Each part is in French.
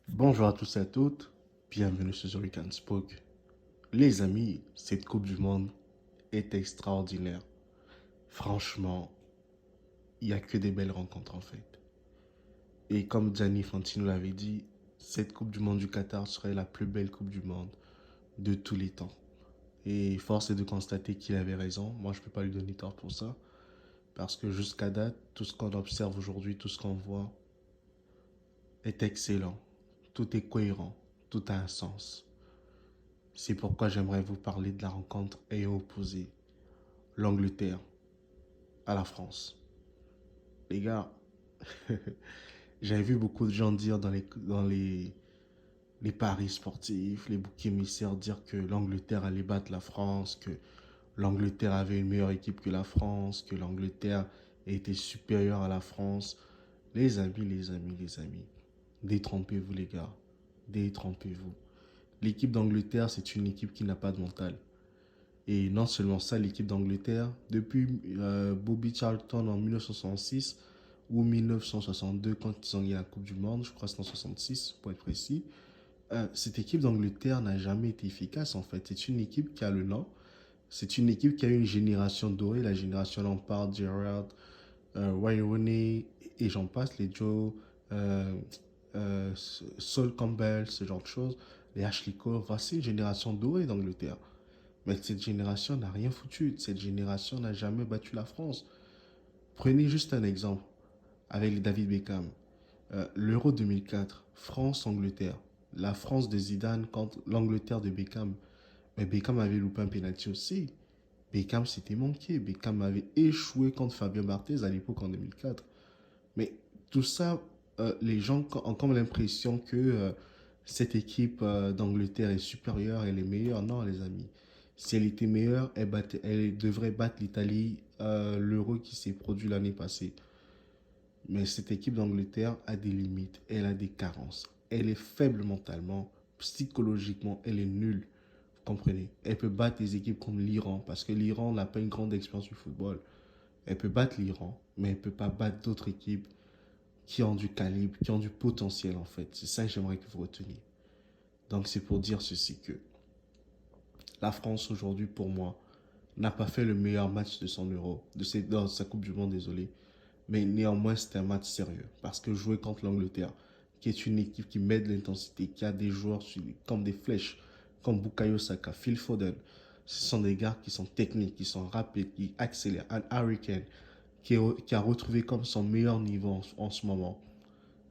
Bonjour à tous et à toutes, bienvenue sur The Weekend Spoke. Les amis, cette Coupe du Monde est extraordinaire. Franchement, il n'y a que des belles rencontres en fait. Et comme Gianni Infantino l'avait dit, cette Coupe du Monde du Qatar serait la plus belle Coupe du Monde de tous les temps. Et force est de constater qu'il avait raison. Moi, je ne peux pas lui donner tort pour ça. Parce que jusqu'à date, tout ce qu'on observe aujourd'hui, tout ce qu'on voit est excellent. Tout est cohérent. Tout a un sens. C'est pourquoi j'aimerais vous parler de la rencontre ayant opposé l'Angleterre à la France. Les gars, j'avais vu beaucoup de gens dire dans les paris sportifs, les boucs émissaires dire que l'Angleterre allait battre la France, que l'Angleterre avait une meilleure équipe que la France, que l'Angleterre était supérieure à la France. Les amis, détrompez-vous les gars, détrompez-vous. L'équipe d'Angleterre, c'est une équipe qui n'a pas de mental. Et non seulement ça, l'équipe d'Angleterre, depuis Bobby Charlton en 1966 ou 1962, quand ils ont gagné la Coupe du Monde, je crois que c'est en 66 pour être précis, cette équipe d'Angleterre n'a jamais été efficace en fait. C'est une équipe qui a le nom, c'est une équipe qui a eu une génération dorée, la génération Lampard, Gerrard, Wayne Rooney et j'en passe, les Joe, euh, Sol Campbell, ce genre de choses, les Ashley Cole. Voici une génération dorée d'Angleterre. Mais cette génération n'a rien foutu. Cette génération n'a jamais battu la France. Prenez juste un exemple avec David Beckham. L'Euro 2004, France-Angleterre. La France de Zidane contre l'Angleterre de Beckham. Mais Beckham avait loupé un penalty aussi. Beckham s'était manqué. Beckham avait échoué contre Fabien Barthez à l'époque en 2004. Mais tout ça, les gens ont comme l'impression que cette équipe d'Angleterre est supérieure, elle est meilleure. Non, les amis. Si elle était meilleure, elle devrait battre l'Italie, l'Euro qui s'est produit l'année passée. Mais cette équipe d'Angleterre a des limites, elle a des carences. Elle est faible mentalement, psychologiquement, elle est nulle. Vous comprenez? Elle peut battre des équipes comme l'Iran, parce que l'Iran n'a pas une grande expérience du football. Elle peut battre l'Iran, mais elle ne peut pas battre d'autres équipes qui ont du calibre, qui ont du potentiel en fait. C'est ça que j'aimerais que vous reteniez. Donc c'est pour dire ceci que la France aujourd'hui pour moi n'a pas fait le meilleur match de son Euro, de sa Coupe du Monde, désolé. Mais néanmoins c'était un match sérieux parce que jouer contre l'Angleterre, qui est une équipe qui met de l'intensité, qui a des joueurs comme des flèches, comme Bukayo Saka, Phil Foden, ce sont des gars qui sont techniques, qui sont rapides, qui accélèrent. Un Harry Kane qui a retrouvé comme son meilleur niveau en ce moment.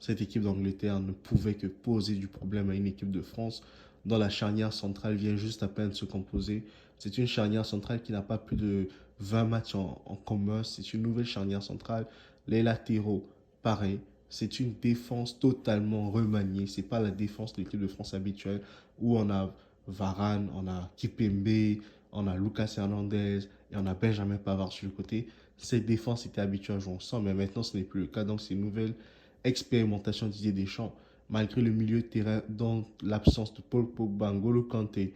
Cette équipe d'Angleterre ne pouvait que poser du problème à une équipe de France dont la charnière centrale vient juste à peine de se composer. C'est une charnière centrale qui n'a pas plus de 20 matchs en commun. C'est une nouvelle charnière centrale. Les latéraux, pareil. C'est une défense totalement remaniée. C'est pas la défense de l'équipe de France habituelle où on a Varane, on a Kipembe, on a Lucas Hernandez et on a Benjamin Pavard sur le côté. Cette défense était habituée à jouer ensemble, mais maintenant ce n'est plus le cas. Donc c'est une nouvelle expérimentation Didier Deschamps, malgré le milieu de terrain dont l'absence de Paul Pogba, N'Golo Kanté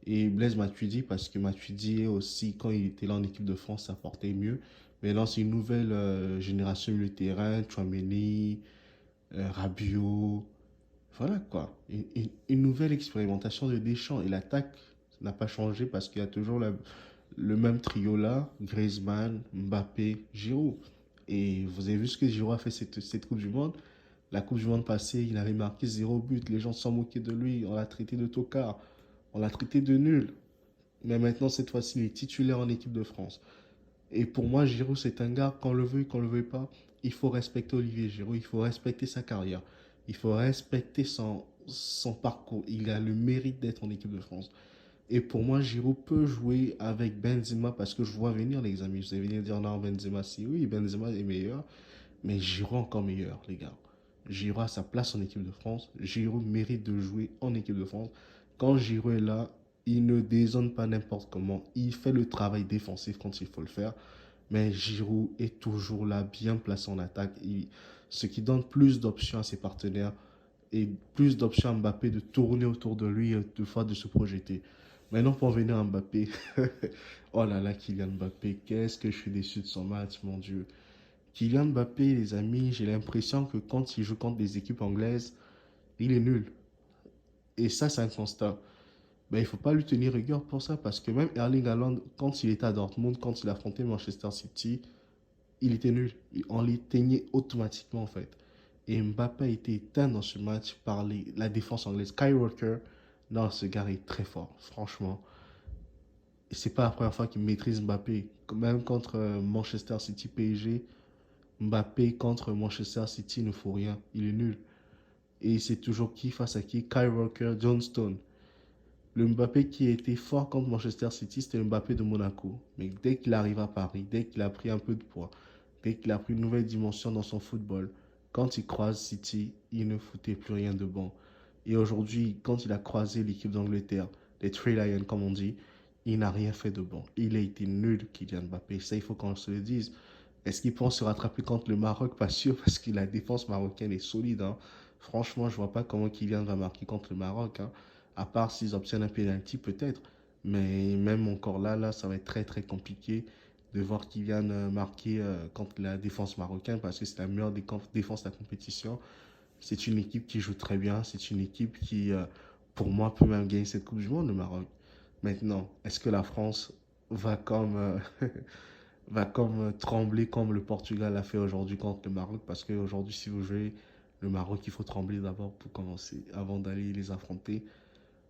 et Blaise Matuidi, parce que Matuidi aussi, quand il était là en équipe de France, ça portait mieux. Mais là, c'est une nouvelle génération milieu de terrain, Chouameni, Rabiot, voilà quoi. Une nouvelle expérimentation de Deschamps. Et l'attaque n'a pas changé parce qu'il y a toujours le même trio là, Griezmann, Mbappé, Giroud. Et vous avez vu ce que Giroud a fait cette Coupe du Monde. La Coupe du Monde passée, il avait marqué 0 but. Les gens s'en moquaient de lui. On l'a traité de tocard. On l'a traité de nul. Mais maintenant, cette fois-ci, il est titulaire en équipe de France. Et pour moi, Giroud, c'est un gars, qu'on le veuille, qu'on le veuille pas, il faut respecter Olivier Giroud, il faut respecter sa carrière, il faut respecter son parcours. Il a le mérite d'être en équipe de France. Et pour moi, Giroud peut jouer avec Benzema parce que je vois venir les amis. Vous allez venir dire non, Benzema, si oui, Benzema est meilleur, mais Giroud encore meilleur, les gars. Giroud a sa place en équipe de France. Giroud mérite de jouer en équipe de France. Quand Giroud est là, il ne dézone pas n'importe comment. Il fait le travail défensif quand il faut le faire. Mais Giroud est toujours là, bien placé en attaque. Ce qui donne plus d'options à ses partenaires et plus d'options à Mbappé de tourner autour de lui et de fois de se projeter. Maintenant, pour venir à Mbappé, oh là là, Kylian Mbappé, qu'est-ce que je suis déçu de son match, mon Dieu. Kylian Mbappé, les amis, j'ai l'impression que quand il joue contre des équipes anglaises, Il est nul. Et ça, c'est un constat. Ben, il ne faut pas lui tenir rigueur pour ça parce que même Erling Haaland, quand il était à Dortmund, quand il affrontait Manchester City, il était nul. On l'éteignait automatiquement en fait. Et Mbappé a été éteint dans ce match par la défense anglaise. Kyle Walker, non, ce gars est très fort, franchement. Et c'est pas la première fois qu'il maîtrise Mbappé. Même contre Manchester City PSG, Mbappé contre Manchester City ne faut rien. Il est nul. Et c'est toujours qui face à qui? Kyle Walker, John Stone. Le Mbappé qui était fort contre Manchester City, c'était le Mbappé de Monaco. Mais dès qu'il arrive à Paris, dès qu'il a pris un peu de poids, dès qu'il a pris une nouvelle dimension dans son football, quand il croise City, il ne foutait plus rien de bon. Et aujourd'hui, quand il a croisé l'équipe d'Angleterre, les Three Lions comme on dit, il n'a rien fait de bon. Il a été nul, Kylian Mbappé. Ça, il faut qu'on se le dise. Est-ce qu'il pense se rattraper contre le Maroc? Pas sûr, parce que la défense marocaine est solide, hein. Franchement, je vois pas comment Kylian va marquer contre le Maroc, hein. À part s'ils obtiennent un penalty, peut-être. Mais même encore là, ça va être très très compliqué de voir Kylian marquer contre la défense marocaine parce que c'est la meilleure défense de la compétition. C'est une équipe qui joue très bien. C'est une équipe qui, pour moi, peut même gagner cette Coupe du Monde, le Maroc. Maintenant, est-ce que la France va comme, va comme trembler comme le Portugal a fait aujourd'hui contre le Maroc? Parce qu'aujourd'hui, si vous jouez le Maroc, il faut trembler d'abord pour commencer, avant d'aller les affronter.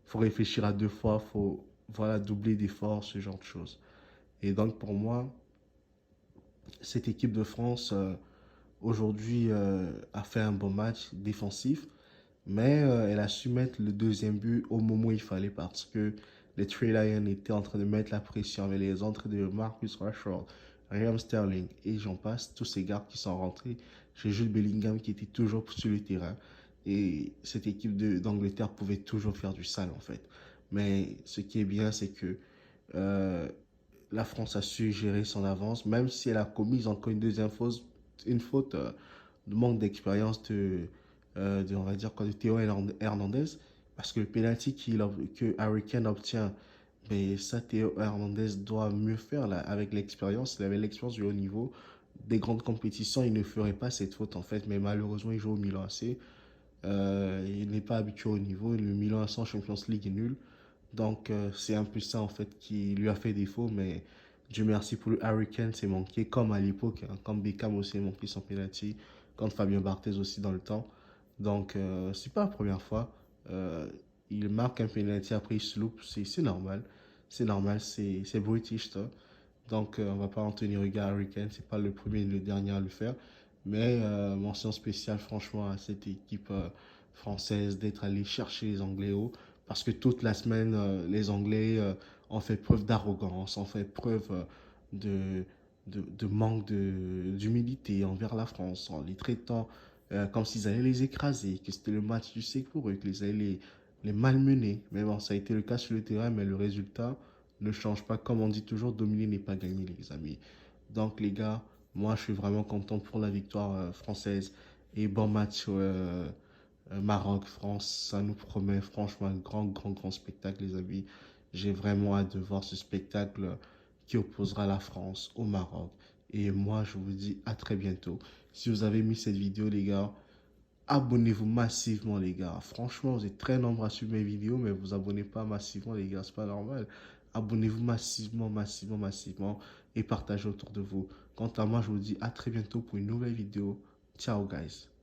Il faut réfléchir à deux fois, il faut voilà, doubler d'efforts, ce genre de choses. Et donc pour moi, cette équipe de France aujourd'hui a fait un bon match défensif, mais elle a su mettre le deuxième but au moment où il fallait parce que les Three Lions étaient en train de mettre la pression avec les entrées de Marcus Rashford, Raheem Sterling et j'en passe, tous ces gars qui sont rentrés. J'ai Jude Bellingham qui était toujours sur le terrain. Et cette équipe d'Angleterre pouvait toujours faire du sale en fait. Mais ce qui est bien, c'est que euh, la France a su gérer son avance, même si elle a commis encore une deuxième faute, une faute de manque d'expérience on va dire quoi, de Théo Hernandez, parce que le penalty que Harry Kane obtient, mais ça Théo Hernandez doit mieux faire là, avec l'expérience. Il avait l'expérience du haut niveau, des grandes compétitions, il ne ferait pas cette faute en fait, mais malheureusement il joue au Milan AC. Il n'est pas habitué au niveau, le Milan sans Champions League est nul. Donc c'est un peu ça en fait qui lui a fait défaut, mais Dieu merci pour le Harry Kane, c'est manqué comme à l'époque, hein, comme Beckham aussi a manqué son penalty, quand Fabien Barthez aussi dans le temps. Donc c'est pas la première fois. Euh, il marque un penalty après il se loupe, c'est normal. C'est normal, c'est British ça. Donc on va pas en tenir rigueur à Harry Kane, c'est pas le premier et le dernier à le faire. Mais mention spéciale franchement à cette équipe française d'être allé chercher les Anglais haut. Parce que toute la semaine, les Anglais ont fait preuve d'arrogance, ont fait preuve de, de manque d'humilité envers la France, en les traitant comme s'ils allaient les écraser, que c'était le match du siècle pour eux, qu'ils allaient les malmener. Mais bon, ça a été le cas sur le terrain, mais le résultat ne change pas. Comme on dit toujours, dominer n'est pas gagner, les amis. Donc, les gars, moi, je suis vraiment content pour la victoire française. Et bon match Maroc-France, ça nous promet franchement un grand spectacle, les amis. J'ai vraiment hâte de voir ce spectacle qui opposera la France au Maroc. Et moi, je vous dis à très bientôt. Si vous avez mis cette vidéo, les gars, abonnez-vous massivement, les gars. Franchement, vous êtes très nombreux à suivre mes vidéos, mais vous abonnez pas massivement, les gars. C'est pas normal. Abonnez-vous massivement et partagez autour de vous. Quant à moi, je vous dis à très bientôt pour une nouvelle vidéo. Ciao, guys.